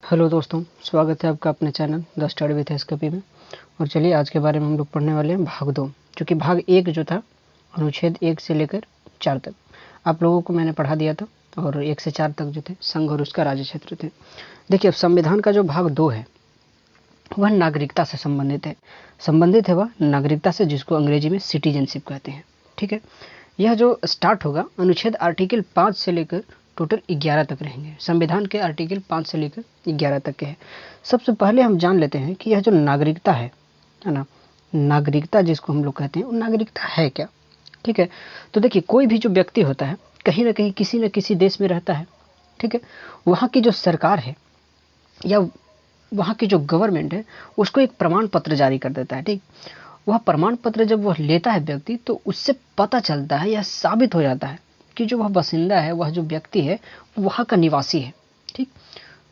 Hello दोस्तों, स्वागत है आपका अपने channel the study with SKP में। और चलिए आज के बारे में हम लोग पढ़ने वाले हैं भाग 2, जो कि भाग 1 जो था अनुच्छेद 1 से लेकर 4 तक आप लोगों को मैंने पढ़ा दिया था, और 1 से 4 तक जो थे संघ और उसका राज्य क्षेत्र थे। देखिए, अब संविधान का जो भाग 2 है वह नागरिकता से संबंधित है वह नागरिकता से, जिसको अंग्रेजी में सिटीजनशिप कहते हैं। ठीक है, यह जो स्टार्ट होगा अनुच्छेद आर्टिकल 5 से लेकर टोटल 11 तक रहेंगे। संविधान के आर्टिकल 5 से लेकर 11 तक के हैं। सबसे पहले हम जान लेते हैं कि यह जो नागरिकता है ना, नागरिकता जिसको हम लोग कहते हैं, वो नागरिकता है क्या। ठीक है, तो देखिए, कोई भी जो व्यक्ति होता है कहीं ना कहीं किसी न किसी देश में रहता है। ठीक है, वहाँ की जो सरकार है या वहाँ की जो गवर्नमेंट है उसको एक प्रमाण पत्र जारी कर देता है। ठीक, वह प्रमाण पत्र जब वह लेता है व्यक्ति, तो उससे पता चलता है या साबित हो जाता है कि जो वह बासिंदा है, वह जो व्यक्ति है वहाँ का निवासी है। ठीक,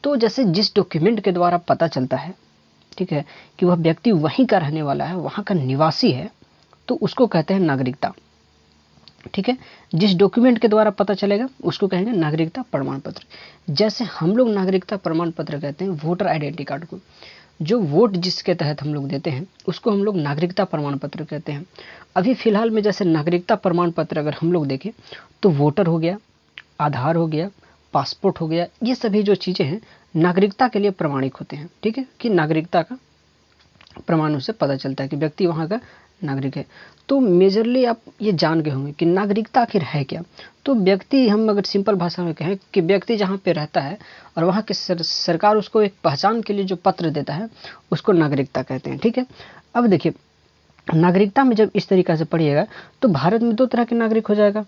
तो जैसे जिस डॉक्यूमेंट के द्वारा पता चलता है, ठीक है, कि वह व्यक्ति वहीं का रहने वाला है, वहाँ का निवासी है, तो उसको कहते हैं नागरिकता। ठीक है, जिस डॉक्यूमेंट के द्वारा पता चलेगा उसको कहेंगे नागरिकता प्रमाण पत्र। जैसे हम लोग नागरिकता प्रमाण पत्र कहते हैं वोटर आइडेंटिटी कार्ड को, जो वोट जिसके तहत हम लोग देते हैं उसको हम लोग नागरिकता प्रमाण पत्र कहते हैं। अभी फिलहाल में जैसे नागरिकता प्रमाण पत्र अगर हम लोग देखें तो वोटर हो गया, आधार हो गया, पासपोर्ट हो गया, ये सभी जो चीज़ें हैं नागरिकता के लिए प्रमाणिक होते हैं। ठीक है, कि नागरिकता का प्रमाण उससे पता चलता है कि व्यक्ति वहाँ का नागरिक है। तो मेजरली आप ये जान गए होंगे कि नागरिकता आखिर है क्या। तो व्यक्ति, हम अगर सिंपल भाषा में कहें कि व्यक्ति जहाँ पे रहता है और वहाँ की सरकार उसको एक पहचान के लिए जो पत्र देता है उसको नागरिकता कहते हैं। ठीक है, अब देखिए, नागरिकता में जब इस तरीक़ा से पढ़िएगा तो भारत में 2 तरह के नागरिक हो जाएगा।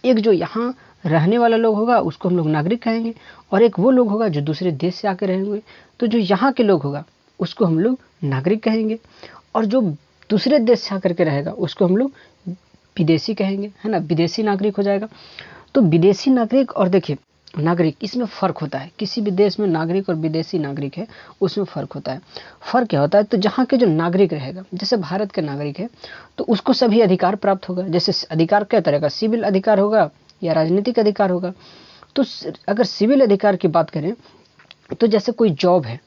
एक जो यहाँ रहने वाला लोग होगा उसको हम लोग नागरिक कहेंगे, और एक वो लोग होगा जो दूसरे देश से आकर रहेंगे, तो जो यहाँ के लोग होगा उसको हम लोग नागरिक कहेंगे, और जो दूसरे देश से आकर के रहेगा उसको हम लोग विदेशी कहेंगे, है ना, विदेशी नागरिक हो जाएगा। तो विदेशी नागरिक और देखिए नागरिक, इसमें फ़र्क होता है। किसी भी देश में नागरिक और विदेशी नागरिक है उसमें फ़र्क होता है। फ़र्क क्या होता है, तो जहाँ के जो नागरिक रहेगा, जैसे भारत के नागरिक है तो उसको सभी अधिकार प्राप्त होगा। जैसे अधिकार क्या तरह का, सिविल अधिकार होगा या राजनीतिक अधिकार होगा। तो अगर सिविल अधिकार की बात करें तो जैसे कोई जॉब है,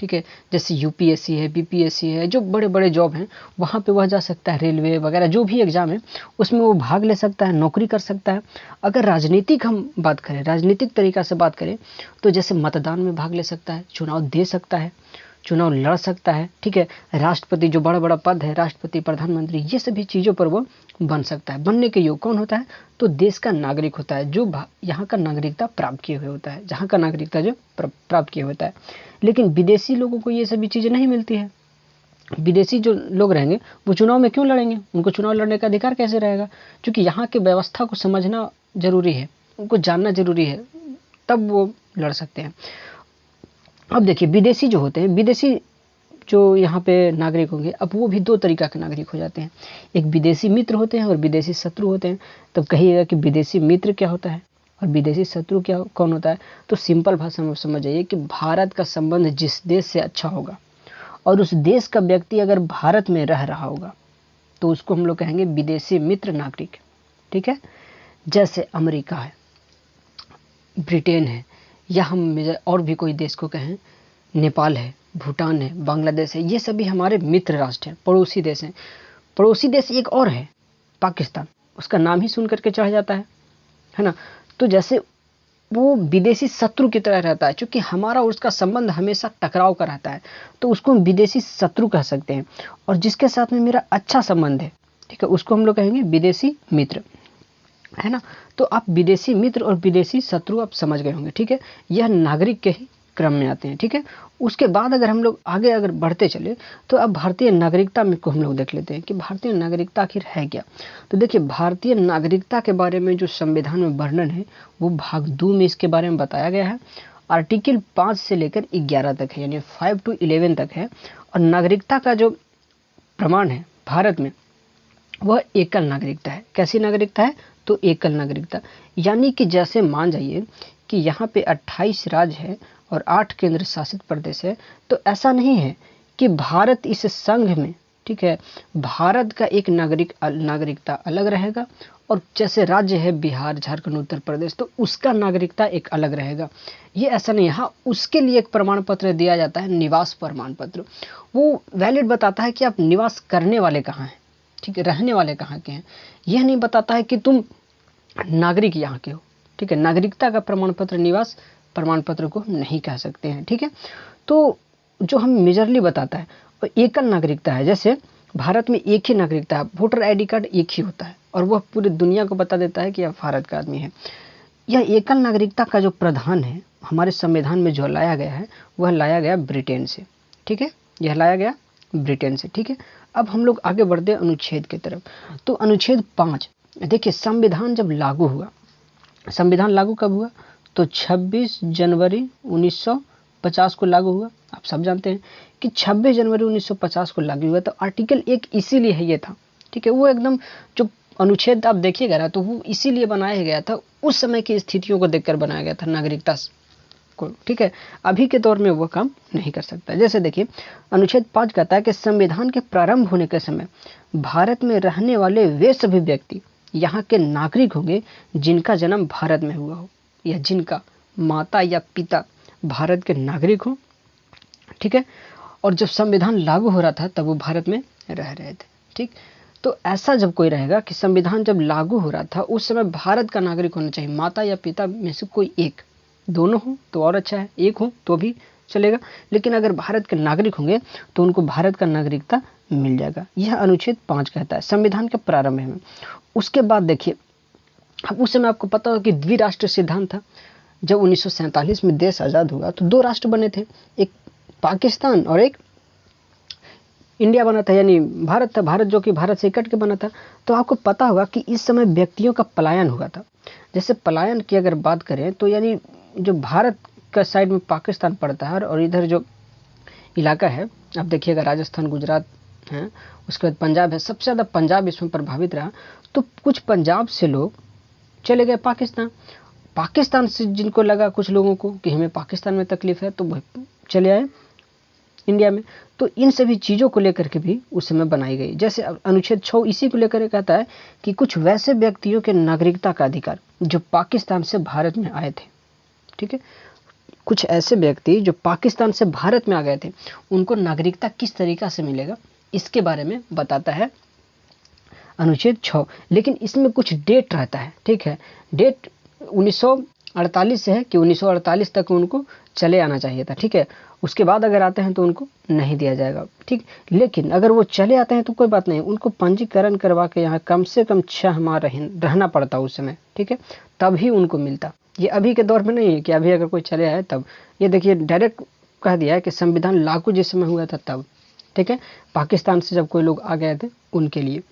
ठीक है, जैसे यूपीएससी है, बीपीएससी है, जो बड़े बड़े जॉब हैं वहाँ पे वह जा सकता है। रेलवे वगैरह जो भी एग्ज़ाम है उसमें वो भाग ले सकता है, नौकरी कर सकता है। अगर राजनीतिक हम बात करें, राजनीतिक तरीक़ा से बात करें, तो जैसे मतदान में भाग ले सकता है, चुनाव दे सकता है, चुनाव लड़ सकता है। ठीक है, राष्ट्रपति, जो बड़ा बड़ा पद है, राष्ट्रपति, प्रधानमंत्री, ये सभी चीज़ों पर वो बन सकता है। बनने के योग कौन होता है, तो देश का नागरिक होता है, जो यहाँ का नागरिकता प्राप्त किए हुए होता है, जहाँ का नागरिकता जो प्राप्त किए होता है। लेकिन विदेशी लोगों को ये सभी चीज़ें नहीं मिलती है। विदेशी जो लोग रहेंगे वो चुनाव में क्यों लड़ेंगे, उनको चुनाव लड़ने का अधिकार कैसे रहेगा, क्योंकि यहाँ की व्यवस्था को समझना जरूरी है, उनको जानना जरूरी है, तब वो लड़ सकते हैं। अब देखिए, विदेशी जो होते हैं, विदेशी जो यहाँ पे नागरिक होंगे, अब वो भी 2 तरीक़ा के नागरिक हो जाते हैं। एक विदेशी मित्र होते हैं और विदेशी शत्रु होते हैं। तब कहिएगा कि विदेशी मित्र क्या होता है और विदेशी शत्रु क्या कौन होता है। तो सिंपल भाषा में समझ जाइए कि भारत का संबंध जिस देश से अच्छा होगा और उस देश का व्यक्ति अगर भारत में रह रहा होगा तो उसको हम लोग कहेंगे विदेशी मित्र नागरिक। ठीक है, जैसे अमेरिका है, ब्रिटेन है, या हम और भी कोई देश को कहें, नेपाल है, भूटान है, बांग्लादेश है, ये सभी हमारे मित्र राष्ट्र हैं, पड़ोसी देश हैं। पड़ोसी देश एक और है पाकिस्तान, उसका नाम ही सुन करके चढ़ जाता है ना। तो जैसे वो विदेशी शत्रु की तरह रहता है, क्योंकि हमारा और उसका संबंध हमेशा टकराव का रहता है, तो उसको हम विदेशी शत्रु कह सकते हैं। और जिसके साथ में मेरा अच्छा संबंध है, ठीक है, उसको हम लोग कहेंगे विदेशी मित्र, है ना। तो आप विदेशी मित्र और विदेशी शत्रु आप समझ गए होंगे। ठीक है, यह नागरिक के ही क्रम में आते हैं। ठीक है, उसके बाद अगर हम लोग आगे अगर बढ़ते चले तो अब भारतीय नागरिकता में को हम लोग देख लेते हैं कि भारतीय नागरिकता आखिर है क्या। तो देखिए, भारतीय नागरिकता के बारे में जो संविधान में वर्णन है वो भाग 2 में इसके बारे में बताया गया है। आर्टिकल 5 से लेकर 11 तक है, यानी 5 to 11 तक है। और नागरिकता का जो प्रमाण है भारत में वह एकल नागरिकता है। कैसी नागरिकता है, तो एकल नागरिकता, यानी कि जैसे मान जाइए कि यहाँ पे 28 राज्य है और 8 केंद्र शासित प्रदेश है, तो ऐसा नहीं है कि भारत इस संघ में, ठीक है, भारत का एक नागरिकता अलग रहेगा और जैसे राज्य है बिहार, झारखंड, उत्तर प्रदेश, तो उसका नागरिकता एक अलग रहेगा। ये ऐसा नहीं है। हाँ, उसके लिए एक प्रमाण पत्र दिया जाता है, निवास प्रमाण पत्र। वो वैलिड बताता है कि आप निवास करने वाले कहाँ हैं, ठीक है, रहने वाले कहाँ के हैं। यह नहीं बताता है कि तुम नागरिक यहाँ के हो, ठीक है। नागरिकता का प्रमाण पत्र निवास प्रमाण पत्र को नहीं कह सकते हैं, ठीक है। तो जो हम मेजरली बताता है वो एकल नागरिकता है। जैसे भारत में एक ही नागरिकता है, वोटर आईडी कार्ड एक ही होता है और वह पूरी दुनिया को बता देता है कि आप भारत का आदमी है। यह एकल नागरिकता का जो प्रावधान है हमारे संविधान में जो लाया गया है, वह लाया गया ब्रिटेन से, ठीक है। यह लाया गया ब्रिटेन से, ठीक है। अब हम लोग आगे बढ़ते हैं अनुच्छेद की तरफ। तो अनुच्छेद 5, देखिए संविधान जब लागू हुआ, संविधान लागू कब हुआ? तो 26 जनवरी 1950 को लागू हुआ। आप सब जानते हैं कि 26 जनवरी 1950 को लागू हुआ। तो आर्टिकल 1 इसीलिए है ये था, ठीक है। वो एकदम जो अनुच्छेद आप देखिएगा ना, तो वो इसीलिए बनाया गया था, उस समय की स्थितियों को देखकर बनाया गया था, नागरिकता को, ठीक है। अभी के दौर में वो काम नहीं कर सकता। जैसे देखिए अनुच्छेद 5 कहता है कि संविधान के प्रारंभ होने के समय भारत में रहने वाले वे सभी व्यक्ति यहाँ के नागरिक होंगे जिनका जन्म भारत में हुआ हो या जिनका माता या पिता भारत के नागरिक हो, ठीक है। और जब संविधान लागू हो रहा था तब वो भारत में रह रहे थे, ठीक। तो ऐसा जब कोई रहेगा कि संविधान जब लागू हो रहा था उस समय भारत का नागरिक होना चाहिए, माता या पिता में से कोई एक, दोनों हो तो और अच्छा है, एक हो तो भी चलेगा, लेकिन अगर भारत के नागरिक होंगे तो उनको भारत का नागरिकता मिल जाएगा। यह अनुच्छेद 5 कहता है संविधान के प्रारंभ में। उसके बाद देखिए, अब उस समय आपको पता हो कि द्विराष्ट्र सिद्धांत था। जब 1947 में देश आज़ाद हुआ तो 2 राष्ट्र बने थे, एक पाकिस्तान और एक इंडिया बना था, यानी भारत था। भारत जो कि भारत से कट के बना था। तो आपको पता होगा कि इस समय व्यक्तियों का पलायन हुआ था। जैसे पलायन की अगर बात करें तो यानी जो भारत का साइड में पाकिस्तान पड़ता है और इधर जो इलाका है, आप देखिएगा राजस्थान, गुजरात है, उसके बाद पंजाब है, सबसे ज़्यादा पंजाब इसमें प्रभावित रहा। तो कुछ पंजाब से लोग चले गए पाकिस्तान। पाकिस्तान से जिनको लगा कुछ लोगों को कि हमें पाकिस्तान में तकलीफ है तो चले आए इंडिया में। तो इन सभी चीज़ों को लेकर के भी उस समय बनाई गई। जैसे अनुच्छेद 6 इसी को लेकर कहता है कि कुछ वैसे व्यक्तियों के नागरिकता का अधिकार जो पाकिस्तान से भारत में आए थे, ठीक है। कुछ ऐसे व्यक्ति जो पाकिस्तान से भारत में आ गए थे उनको नागरिकता किस तरीका से मिलेगा इसके बारे में बताता है अनुच्छेद 6। लेकिन इसमें कुछ डेट रहता है, ठीक है। डेट 1948 से है कि 1948 तक उनको चले आना चाहिए था, ठीक है। उसके बाद अगर आते हैं तो उनको नहीं दिया जाएगा, ठीक। लेकिन अगर वो चले आते हैं तो कोई बात नहीं, उनको पंजीकरण करवा के यहाँ कम से कम 6 माह रहना पड़ता उस समय, ठीक है, तभी उनको मिलता। ये अभी के दौर में नहीं है कि अभी अगर कोई चले आए तब। ये देखिए डायरेक्ट कह दिया है कि संविधान लागू जिस समय हुआ था तब, ठीक है, पाकिस्तान से जब कोई लोग आ गए थे उनके लिए।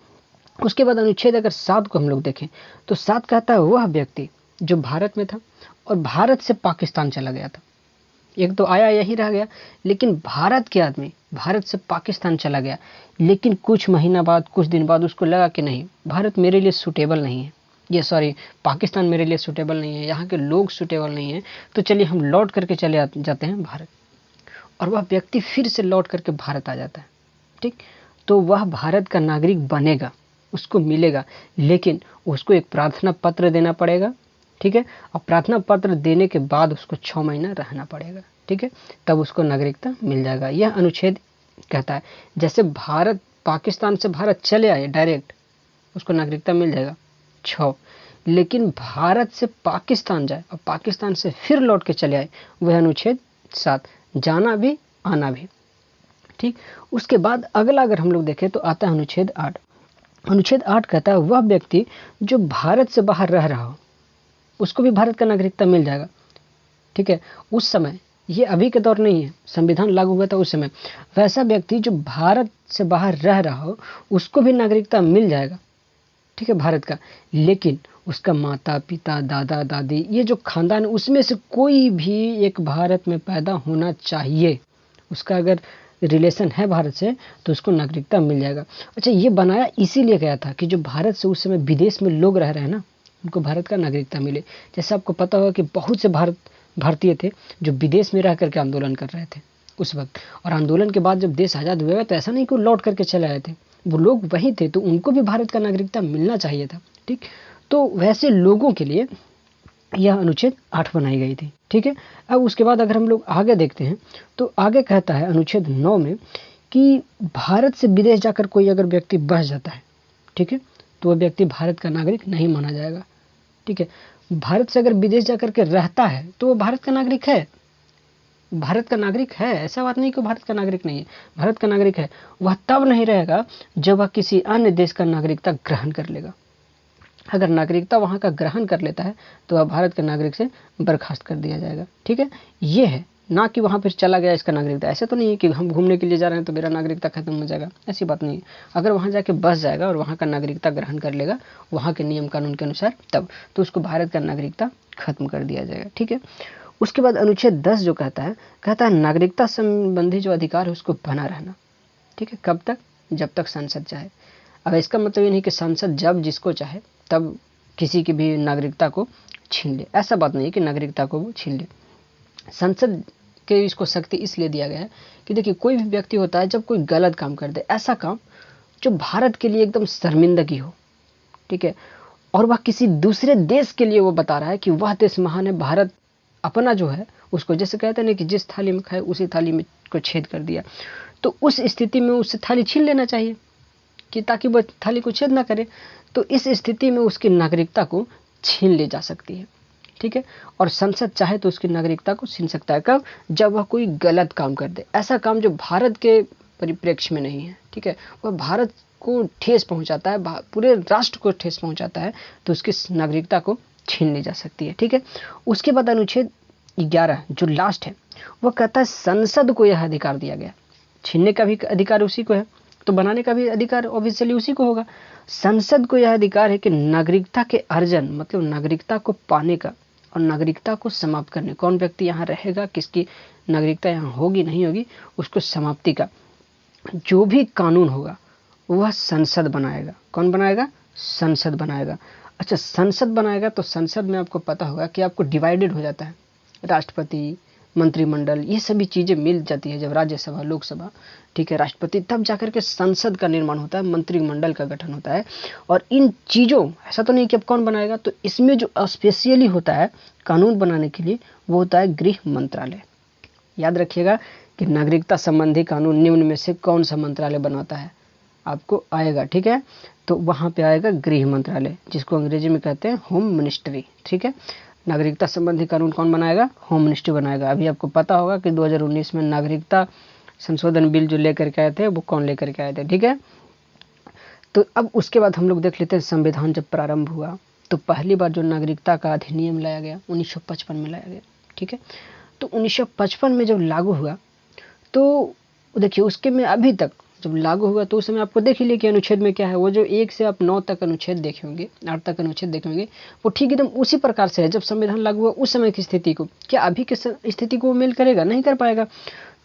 उसके बाद अनुच्छेद अगर 7 को हम लोग देखें तो 7 कहता है वह व्यक्ति जो भारत में था और भारत से पाकिस्तान चला गया था। एक तो आया यही रह गया, लेकिन भारत के आदमी भारत से पाकिस्तान चला गया, लेकिन कुछ महीना बाद, कुछ दिन बाद उसको लगा कि नहीं, भारत मेरे लिए सूटेबल नहीं है, ये सॉरी पाकिस्तान मेरे लिए सूटेबल नहीं है, यहाँ के लोग सूटेबल नहीं है, तो चलिए हम लौट करके चले जाते हैं भारत। और वह व्यक्ति फिर से लौट करके भारत आ जाता है, ठीक। तो वह भारत का नागरिक बनेगा, उसको मिलेगा, लेकिन उसको एक प्रार्थना पत्र देना पड़ेगा, ठीक है। और प्रार्थना पत्र देने के बाद उसको 6 महीना रहना पड़ेगा, ठीक है, तब उसको नागरिकता मिल जाएगा। यह अनुच्छेद कहता है जैसे भारत पाकिस्तान से भारत चले आए डायरेक्ट उसको नागरिकता मिल जाएगा 6, लेकिन भारत से पाकिस्तान जाए और पाकिस्तान से फिर लौट के चले आए वह अनुच्छेद 7, जाना भी आना भी, ठीक। उसके बाद अगला अगर हम लोग देखें तो आता है अनुच्छेद 8। अनुच्छेद 8 कहता है वह व्यक्ति जो भारत से बाहर रह रहा हो उसको भी भारत का नागरिकता मिल जाएगा, ठीक है। उस समय, ये अभी के दौर नहीं है, संविधान लागू हुआ था उस समय, वैसा व्यक्ति जो भारत से बाहर रह रहा हो उसको भी नागरिकता मिल जाएगा, ठीक है, भारत का। लेकिन उसका माता पिता दादा दादी ये जो खानदान है उसमें से कोई भी एक भारत में पैदा होना चाहिए, उसका अगर रिलेशन है भारत से तो उसको नागरिकता मिल जाएगा। अच्छा, ये बनाया इसीलिए गया था कि जो भारत से उस समय विदेश में लोग रह रहे हैं ना उनको भारत का नागरिकता मिले। जैसे आपको पता होगा कि बहुत से भारतीय थे जो विदेश में रह करके आंदोलन कर रहे थे उस वक्त, और आंदोलन के बाद जब देश आज़ाद हुआ तो ऐसा नहीं कि वो लौट करके चले आए थे, वो लोग वहीं थे, तो उनको भी भारत का नागरिकता मिलना चाहिए था, ठीक। तो वैसे लोगों के लिए यह अनुच्छेद 8 बनाई गई थी। ठीक है, अब उसके बाद अगर हम लोग आगे देखते हैं तो आगे कहता है अनुच्छेद 9 में कि भारत से विदेश जाकर कोई अगर व्यक्ति बस जाता है, ठीक है, तो वह व्यक्ति भारत का नागरिक नहीं माना जाएगा। ठीक है, भारत से अगर विदेश जाकर के रहता है तो वो भारत का नागरिक है, भारत का नागरिक है, ऐसा बात नहीं कि भारत का नागरिक नहीं है, भारत का नागरिक है। वह तब नहीं रहेगा जब वह किसी अन्य देश का नागरिकता ग्रहण कर लेगा। अगर नागरिकता वहां का ग्रहण कर लेता है तो वह भारत के नागरिक से बर्खास्त कर दिया जाएगा। ठीक है, ये है, ना कि वहां पर चला गया इसका नागरिकता। ऐसा तो नहीं है कि हम घूमने के लिए जा रहे हैं तो मेरा नागरिकता खत्म हो जाएगा, ऐसी बात नहीं है। अगर वहां जाके बस जाएगा और वहां का नागरिकता ग्रहण कर लेगा वहां के नियम कानून के अनुसार, तब तो उसको भारत का नागरिकता खत्म कर दिया जाएगा। ठीक है, उसके बाद अनुच्छेद 10 जो कहता है नागरिकता संबंधी जो अधिकार है उसको बना रहना। ठीक है, कब तक? जब तक संसद चाहे। अब इसका मतलब ये नहीं कि संसद जब जिसको चाहे तब किसी की भी नागरिकता को छीन ले, ऐसा बात नहीं है कि नागरिकता को वो छीन ले। संसद के इसको शक्ति इसलिए दिया गया है कि देखिए कोई भी व्यक्ति होता है जब कोई गलत काम कर दे, ऐसा काम जो भारत के लिए एकदम शर्मिंदगी हो, ठीक है, और वह किसी दूसरे देश के लिए वो बता रहा है कि वह देश महान है, भारत अपना जो है उसको, जैसे कहते हैं ना कि जिस थाली में खाए उसी थाली में को छेद कर दिया, तो उस स्थिति में उससे थाली छीन लेना चाहिए कि ताकि वह थाली को छेद ना करे। तो इस स्थिति में उसकी नागरिकता को छीन ले जा सकती है। ठीक है, और संसद चाहे तो उसकी नागरिकता को छीन सकता है। कब? जब वह कोई गलत काम कर दे, ऐसा काम जो भारत के परिप्रेक्ष्य में नहीं है। ठीक है, वह भारत को ठेस पहुंचाता है, पूरे राष्ट्र को ठेस पहुंचाता है, तो उसकी नागरिकता को छीन ली जा सकती है। ठीक है, उसके बाद अनुच्छेद 11 जो लास्ट है वह कहता है संसद को यह अधिकार दिया गया, छीनने का भी अधिकार उसी को है तो बनाने का भी अधिकार ऑब्वियसली उसी को होगा। संसद को यह अधिकार है कि नागरिकता के अर्जन, मतलब नागरिकता को पाने का और नागरिकता को समाप्त करने, कौन व्यक्ति यहाँ रहेगा, किसकी नागरिकता यहाँ होगी नहीं होगी, उसको समाप्ति का जो भी कानून होगा वह संसद बनाएगा। कौन बनाएगा? संसद बनाएगा। अच्छा, संसद बनाएगा तो संसद में आपको पता होगा कि आपको डिवाइडेड हो जाता है, राष्ट्रपति, मंत्रिमंडल, ये सभी चीज़ें मिल जाती है जब राज्यसभा, लोकसभा, ठीक है, राष्ट्रपति, तब जाकर के संसद का निर्माण होता है, मंत्रिमंडल का गठन होता है। और इन चीज़ों, ऐसा तो नहीं कि अब कौन बनाएगा, तो इसमें जो स्पेशली होता है कानून बनाने के लिए वो होता है गृह मंत्रालय। याद रखिएगा कि नागरिकता संबंधी कानून निम्न में से कौन सा मंत्रालय बनाता है, आपको आएगा। ठीक है, तो वहाँ पे आएगा गृह मंत्रालय, जिसको अंग्रेजी में कहते हैं होम मिनिस्ट्री। ठीक है, नागरिकता संबंधी कानून कौन बनाएगा? होम मिनिस्ट्री बनाएगा। अभी आपको पता होगा कि 2019 में नागरिकता संशोधन बिल जो लेकर के आए थे वो कौन लेकर के आए थे। ठीक है, तो अब उसके बाद हम लोग देख लेते हैं संविधान जब प्रारंभ हुआ तो पहली बार जो नागरिकता का अधिनियम लाया गया 1955 में लाया गया। ठीक है, तो 1955 में जब लागू हुआ तो देखिए उसके में अभी तक जब लागू हुआ तो उस समय आपको देख ही लिया कि अनुच्छेद में क्या है। वो जो 1 से आप 9 तक अनुच्छेद देखे होंगे, 8 तक अनुच्छेद देखे होंगे, वो ठीक एकदम उसी प्रकार से है जब संविधान लागू हुआ उस समय की स्थिति को। क्या अभी की स्थिति को वो मेल करेगा? नहीं कर पाएगा।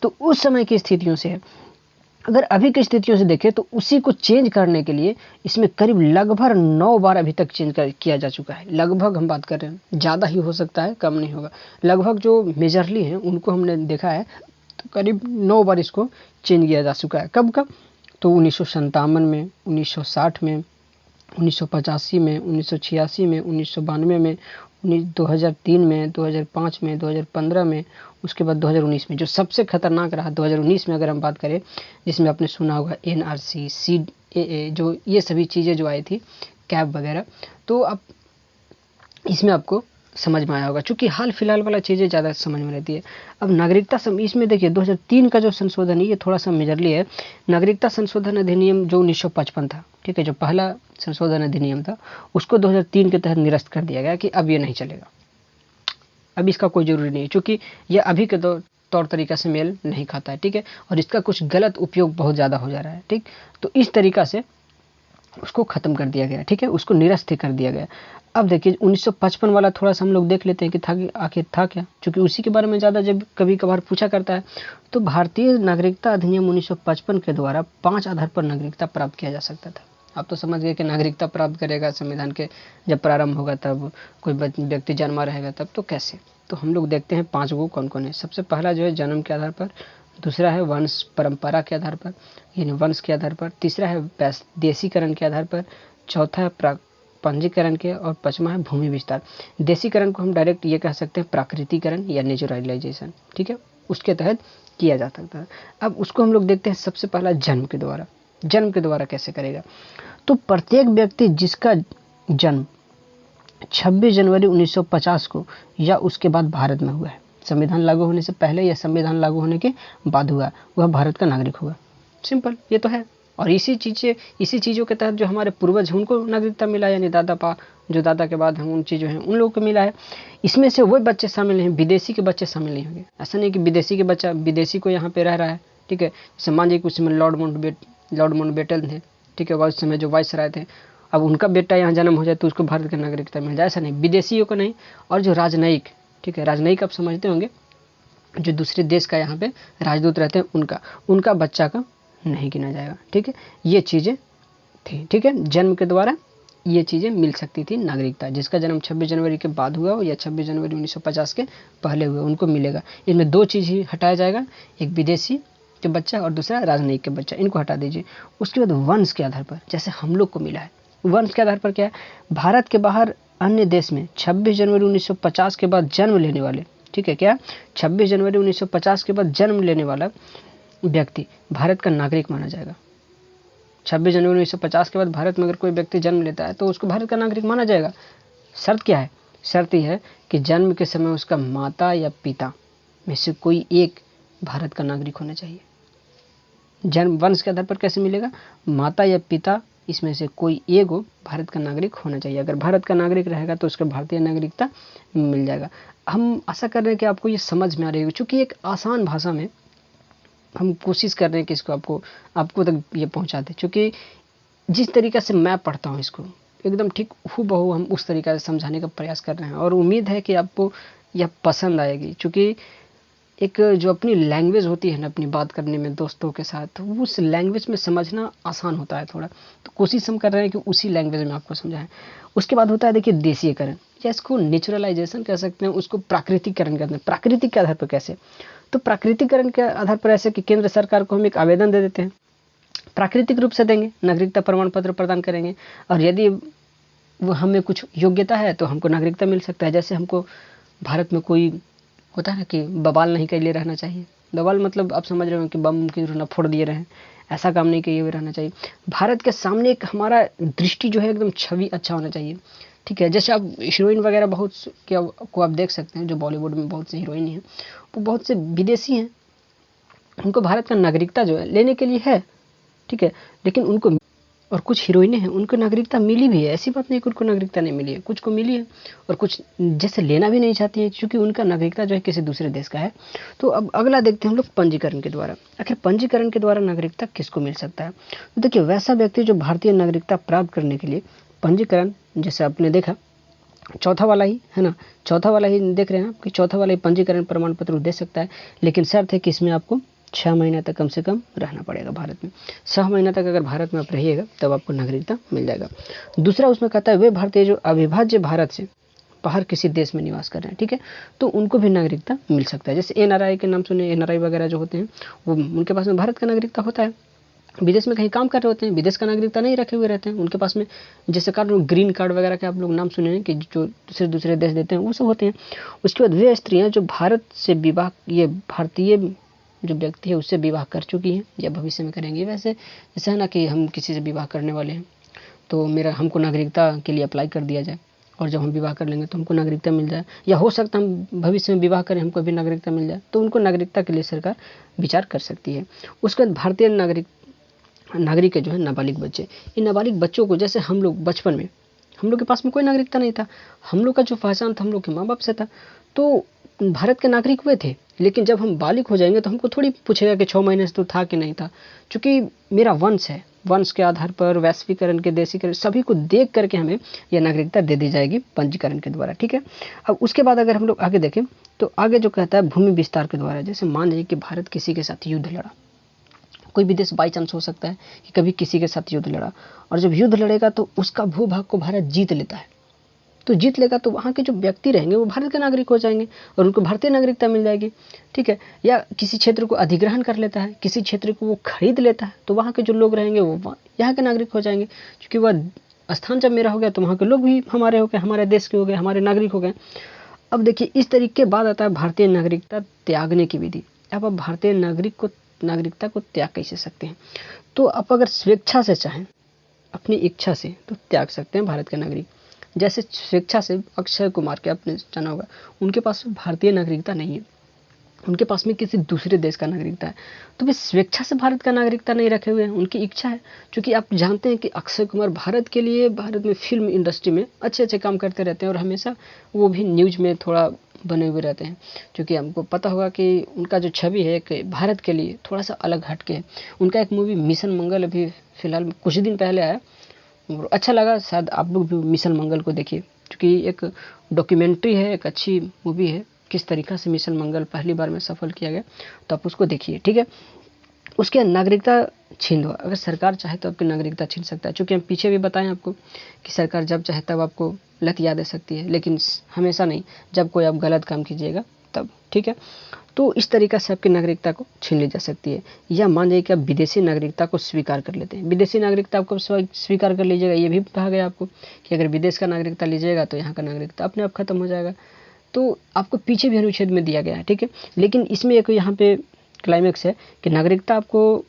तो उस समय की स्थितियों से है। अगर अभी की स्थितियों से देखें तो उसी को चेंज करने के लिए इसमें करीब लगभग 9 बार अभी तक चेंज किया जा चुका है। लगभग हम बात कर रहे हैं, ज़्यादा ही हो सकता है, कम नहीं होगा। लगभग जो मेजरली हैं उनको हमने देखा है तो करीब 9 बार इसको चेंज किया जा चुका है। कब कब? तो 1957 में, 1960 में, 1985 में, 1986 में, 1992 में, 2003 में, 2005 में, 2015 में, उसके बाद 2019 में। जो सबसे खतरनाक रहा 2019 में अगर हम बात करें, जिसमें आपने सुना होगा NRC, CAA, जो ये सभी चीज़ें जो आई थी, कैब वगैरह, तो अब इसमें आपको समझ में आया होगा। चूंकि हाल फिलहाल वाला चीज़ें ज़्यादा समझ में रहती है। अब नागरिकता इसमें देखिए 2003 का जो संशोधन है ये थोड़ा सा मेजरली है। नागरिकता संशोधन अधिनियम जो 1955 था, ठीक है, जो पहला संशोधन अधिनियम था, उसको 2003 के तहत निरस्त कर दिया गया कि अब ये नहीं चलेगा, अब इसका कोई जरूरी नहीं है, चूँकि यह अभी के तौर तरीका से मेल नहीं खाता है। ठीक है, और इसका कुछ गलत उपयोग बहुत ज़्यादा हो जा रहा है। ठीक, तो इस तरीका से उसको ख़त्म कर दिया गया। ठीक है, उसको निरस्त कर दिया गया। अब देखिए 1955 वाला थोड़ा सा हम लोग देख लेते हैं कि था कि आखिर था क्या, क्योंकि उसी के बारे में ज़्यादा जब कभी कभार पूछा करता है। तो भारतीय नागरिकता अधिनियम 1955 के द्वारा 5 आधार पर नागरिकता प्राप्त किया जा सकता था। आप तो समझ गए कि नागरिकता प्राप्त करेगा संविधान के जब प्रारंभ होगा, तब कोई व्यक्ति जन्मा रहेगा तब, तो कैसे? तो हम लोग देखते हैं 5 गो कौन कौन है। सबसे पहला जो है जन्म के आधार पर, दूसरा है वंश परंपरा के आधार पर, यानी वंश के आधार पर, तीसरा है देशीकरण के आधार पर, चौथा है पंजीकरण के और 5वां है भूमि विस्तार। देशीकरण को हम डायरेक्ट ये कह सकते हैं प्राकृतिकरण या नेचुरलाइजेशन, ठीक है, उसके तहत किया जा सकता है। अब उसको हम लोग देखते हैं सबसे पहला जन्म के द्वारा। जन्म के द्वारा कैसे करेगा? तो प्रत्येक व्यक्ति जिसका जन्म 26 जनवरी 1950 को या उसके बाद भारत में हुआ है, संविधान लागू होने से पहले या संविधान लागू होने के बाद हुआ, वह भारत का नागरिक हुआ। सिंपल, ये तो है। और इसी चीज़ों के तहत जो हमारे पूर्वज हैं उनको नागरिकता मिला, यानी जो दादा के बाद हम उन चीज़ों हैं उन लोगों को मिला है। इसमें से वो बच्चे शामिल हैं, विदेशी के बच्चे शामिल नहीं होंगे। ऐसा नहीं कि विदेशी के बच्चा विदेशी को यहाँ पे रह रहा है, ठीक है। जैसे मान लीजिए उस समय लॉर्ड माउंटबेटन थे, ठीक है, उस समय जो वाइसराय थे, अब उनका बेटा यहाँ जन्म हो जाए तो उसको भारत की नागरिकता मिल जाए, ऐसा नहीं, विदेशियों को नहीं। और जो राजनयिक, ठीक है, राजनयिक आप समझते होंगे, जो दूसरे देश का यहाँ पे राजदूत रहते हैं उनका बच्चा का नहीं गिना जाएगा, ठीक है। ये चीज़ें थी, ठीक है। जन्म के द्वारा ये चीज़ें मिल सकती थी नागरिकता, जिसका जन्म 26 जनवरी के बाद हुआ हो या 26 जनवरी 1950 के पहले हुए, उनको मिलेगा। इनमें 2 चीज़ ही हटाया जाएगा, एक विदेशी के बच्चा और दूसरा राजनयिक के बच्चा, इनको हटा दीजिए। उसके बाद वंश के आधार पर, जैसे हम लोग को मिला है, वंश के आधार पर क्या है, भारत के बाहर अन्य देश में 26 जनवरी 1950 के बाद जन्म लेने वाले, ठीक है, क्या 26 जनवरी 1950 के बाद जन्म लेने वाला व्यक्ति भारत का नागरिक माना जाएगा। 26 जनवरी 1950 के बाद भारत में अगर कोई व्यक्ति जन्म लेता है तो उसको भारत का नागरिक माना जाएगा। शर्त क्या है? शर्त यह है कि जन्म के समय उसका माता या पिता में से कोई एक भारत का नागरिक होना चाहिए। जन्म वंश के आधार पर कैसे मिलेगा? माता या पिता इसमें से कोई एक भारत का नागरिक होना चाहिए। अगर भारत का नागरिक रहेगा तो उसको भारतीय नागरिकता मिल जाएगा। हम आशा कर रहे हैं कि आपको ये समझ में आ रही होगी, चूँकि एक आसान भाषा में हम कोशिश कर रहे हैं कि इसको आपको तक ये पहुंचा दें। चूँकि जिस तरीक़े से मैं पढ़ता हूँ इसको एकदम ठीक हूबहू हम उस तरीक़े से समझाने का प्रयास कर रहे हैं, और उम्मीद है कि आपको यह पसंद आएगी। चूँकि एक जो अपनी लैंग्वेज होती है ना, अपनी बात करने में दोस्तों के साथ, तो उस लैंग्वेज में समझना आसान होता है थोड़ा, तो कोशिश हम कर रहे हैं कि उसी लैंग्वेज में आपको समझाएं। उसके बाद होता है देखिए देशीयकरण, या इसको नेचुरलाइजेशन कह सकते हैं, उसको प्राकृतिकरण कहते हैं। प्राकृतिक के आधार पर कैसे? तो प्राकृतिकरण के आधार पर ऐसे कि केंद्र सरकार को हम एक आवेदन दे देते हैं, प्राकृतिक रूप से देंगे, नागरिकता प्रमाण पत्र प्रदान करेंगे, और यदि वो हमें कुछ योग्यता है तो हमको नागरिकता मिल सकता है। जैसे हमको भारत में कोई होता है ना कि बवाल नहीं किए रहना चाहिए। बवाल मतलब आप समझ रहे हो कि बम की ना फोड़ दिए रहे, ऐसा काम नहीं किए हुए रहना चाहिए। भारत के सामने एक हमारा दृष्टि जो है एकदम छवि अच्छा होना चाहिए, ठीक है। जैसे आप हीरोइन वगैरह बहुत को आप देख सकते हैं, जो बॉलीवुड में बहुत सी हीरोइन हैं, वो बहुत से विदेशी हैं, उनको भारत का नागरिकता जो है लेने के लिए है, ठीक है, लेकिन उनको, और कुछ हीरोइनें हैं उनको नागरिकता मिली भी है, ऐसी बात नहीं कि उनको नागरिकता नहीं मिली है, कुछ को मिली है, और कुछ जैसे लेना भी नहीं चाहती है क्योंकि उनका नागरिकता जो है किसी दूसरे देश का है। तो अब अगला देखते हैं हम लोग पंजीकरण के द्वारा। आखिर पंजीकरण के द्वारा नागरिकता किसको मिल सकता है? तो देखिए, वैसा व्यक्ति जो भारतीय नागरिकता प्राप्त करने के लिए पंजीकरण, जैसे आपने देखा चौथा वाला ही है ना, चौथा वाला ही देख रहे हैं आप कि चौथा वाला ही पंजीकरण प्रमाण पत्र दे सकता है, लेकिन शर्त है कि इसमें आपको 6 महीने तक कम से कम रहना पड़ेगा भारत में। 6 महीना तक अगर भारत में आप रहिएगा तब आपको नागरिकता मिल जाएगा। दूसरा उसमें कहता है वे भारतीय जो अविभाज्य भारत से बाहर किसी देश में निवास कर रहे हैं, ठीक है, तो उनको भी नागरिकता मिल सकता है। जैसे NRI के नाम सुने, NRI वगैरह जो होते हैं वो उनके पास में भारत का नागरिकता होता है, विदेश में कहीं काम कर रहे होते हैं, विदेश का नागरिकता नहीं रखे हुए रहते हैं उनके पास में। जैसे कार्ड ग्रीन कार्ड वगैरह के आप लोग नाम सुने हैं कि जो दूसरे देश देते हैं, वो सब होते हैं। उसके बाद वे स्त्रियाँ जो भारत से विवाह, ये भारतीय जो व्यक्ति है उससे विवाह कर चुकी हैं या भविष्य में करेंगे। वैसे जैसे है ना कि हम किसी से विवाह करने वाले हैं तो हमको नागरिकता के लिए अप्लाई कर दिया जाए, और जब हम विवाह कर लेंगे तो हमको नागरिकता मिल जाए, या हो सकता है हम भविष्य में विवाह करें हमको भी नागरिकता मिल जाए, तो उनको नागरिकता के लिए सरकार विचार कर सकती है। उसके बाद भारतीय नागरिक के जो है नाबालिग बच्चे, इन नाबालिग बच्चों को, जैसे हम लोग बचपन में हम लोग के पास में कोई नागरिकता नहीं था, हम लोग का जो पहचान था हम लोग के माँ बाप से था, तो भारत के नागरिक हुए थे। लेकिन जब हम बालिग हो जाएंगे तो हमको थोड़ी पूछेगा कि 6 महीने से तो था कि नहीं था, क्योंकि मेरा वंश है, वंश के आधार पर वैश्वीकरण के देशीकरण सभी को देख करके हमें यह नागरिकता दे दी जाएगी पंजीकरण के द्वारा, ठीक है। अब उसके बाद अगर हम लोग आगे देखें तो आगे जो कहता है भूमि विस्तार के द्वारा। जैसे मान लीजिए कि भारत किसी के साथ युद्ध लड़ा, कोई भी देश बाई चांस हो सकता है कि कभी किसी के साथ युद्ध लड़ा, और जब युद्ध लड़ेगा तो उसका भूभाग को भारत जीत लेता है, तो जीत लेगा तो वहाँ के जो व्यक्ति रहेंगे वो भारत के नागरिक हो जाएंगे और उनको भारतीय नागरिकता मिल जाएगी, ठीक है। या किसी क्षेत्र को अधिग्रहण कर लेता है, किसी क्षेत्र को वो खरीद लेता है, तो वहाँ के जो लोग रहेंगे वो यहाँ के नागरिक हो जाएंगे, क्योंकि वह स्थान जब मेरा हो गया तो वहाँ के लोग भी हमारे हो गए, हमारे देश के हो गए, हमारे नागरिक हो गए। अब देखिए इस तरीके के बाद आता है भारतीय नागरिकता त्यागने की विधि। अब आप भारतीय नागरिकता को त्याग कैसे सकते हैं? तो आप अगर स्वेच्छा से चाहें, अपनी इच्छा से, तो त्याग सकते हैं भारत के नागरिक। जैसे स्वेच्छा से अक्षय कुमार के, आपने जाना होगा, उनके पास भारतीय नागरिकता नहीं है, उनके पास में किसी दूसरे देश का नागरिकता है, तो वे स्वेच्छा से भारत का नागरिकता नहीं रखे हुए हैं, उनकी इच्छा है। क्योंकि आप जानते हैं कि अक्षय कुमार भारत के लिए, भारत में फिल्म इंडस्ट्री में अच्छे अच्छे काम करते रहते हैं और हमेशा वो भी न्यूज में थोड़ा बने हुए रहते हैं। क्योंकि हमको पता होगा कि उनका जो छवि है कि भारत के लिए थोड़ा सा अलग हटके है। उनका एक मूवी मिशन मंगल अभी फिलहाल कुछ दिन पहले आया, और अच्छा लगा। शायद आप लोग भी मिशन मंगल को देखिए, क्योंकि एक डॉक्यूमेंट्री है, एक अच्छी मूवी है, किस तरीक़ा से मिशन मंगल पहली बार में सफल किया गया, तो आप उसको देखिए, ठीक है। उसके नागरिकता छीन लो, अगर सरकार चाहे तो आपकी नागरिकता छीन सकता है। चूँकि हम पीछे भी बताएं आपको कि सरकार जब चाहे तब आपको लतिया दे सकती है, लेकिन हमेशा नहीं, जब कोई आप गलत काम कीजिएगा तब, ठीक है। तो इस तरीक़ा से आपकी नागरिकता को छीन ली जा सकती है। या मान जाइए कि आप विदेशी नागरिकता को स्वीकार कर लेते हैं। विदेशी नागरिकता आपको स्वीकार कर लीजिएगा, ये भी कहा गया आपको कि अगर विदेश का नागरिकता लीजिएगा तो यहाँ का नागरिकता अपने आप खत्म हो जाएगा। तो आपको पीछे भी अनुच्छेद में दिया गया है, ठीक है। लेकिन इसमें एक यहाँ पे क्लाइमेक्स है कि नागरिकता आपको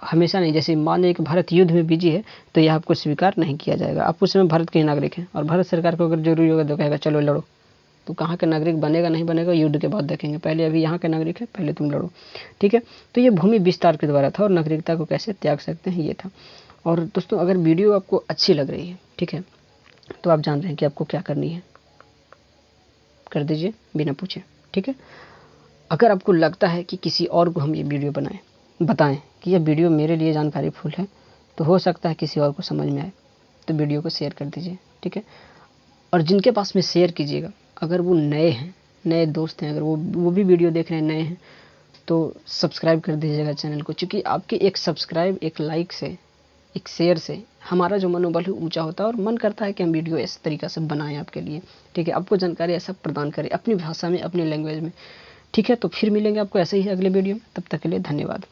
हमेशा नहीं, जैसे मान लीजिए कि भारत युद्ध में बिजी है तो यह आपको स्वीकार नहीं किया जाएगा। आप उस समय भारत के ही नागरिक हैं और भारत सरकार को अगर जरूरी होगा तो कहेगा चलो लड़ो, तो कहाँ का नागरिक बनेगा नहीं बनेगा युद्ध के बाद देखेंगे, पहले अभी यहाँ के नागरिक है, पहले तुम लड़ो, ठीक है। तो ये भूमि विस्तार के द्वारा था और नागरिकता को कैसे त्याग सकते हैं ये था। और दोस्तों अगर वीडियो आपको अच्छी लग रही है, ठीक है, तो आप जान रहे हैं कि आपको क्या करनी है, कर दीजिए बिना पूछे, ठीक है। अगर आपको लगता है कि किसी और को हम ये वीडियो बताएं कि यह वीडियो मेरे लिए जानकारीफुल है, तो हो सकता है किसी और को समझ में आए, तो वीडियो को शेयर कर दीजिए, ठीक है। और जिनके पास में शेयर कीजिएगा, अगर वो नए हैं, नए दोस्त हैं, अगर वो भी वीडियो देख रहे हैं, नए हैं, तो सब्सक्राइब कर दीजिएगा चैनल को। क्योंकि आपके एक सब्सक्राइब, एक लाइक से, एक शेयर से हमारा जो मनोबल है ऊंचा होता है और मन करता है कि हम वीडियो इस तरीक़ा से बनाएं आपके लिए, ठीक है। आपको जानकारी ऐसा प्रदान करें अपनी भाषा में, अपनी लैंग्वेज में, ठीक है। तो फिर मिलेंगे आपको ऐसे ही अगले वीडियो में, तब तक के लिए धन्यवाद।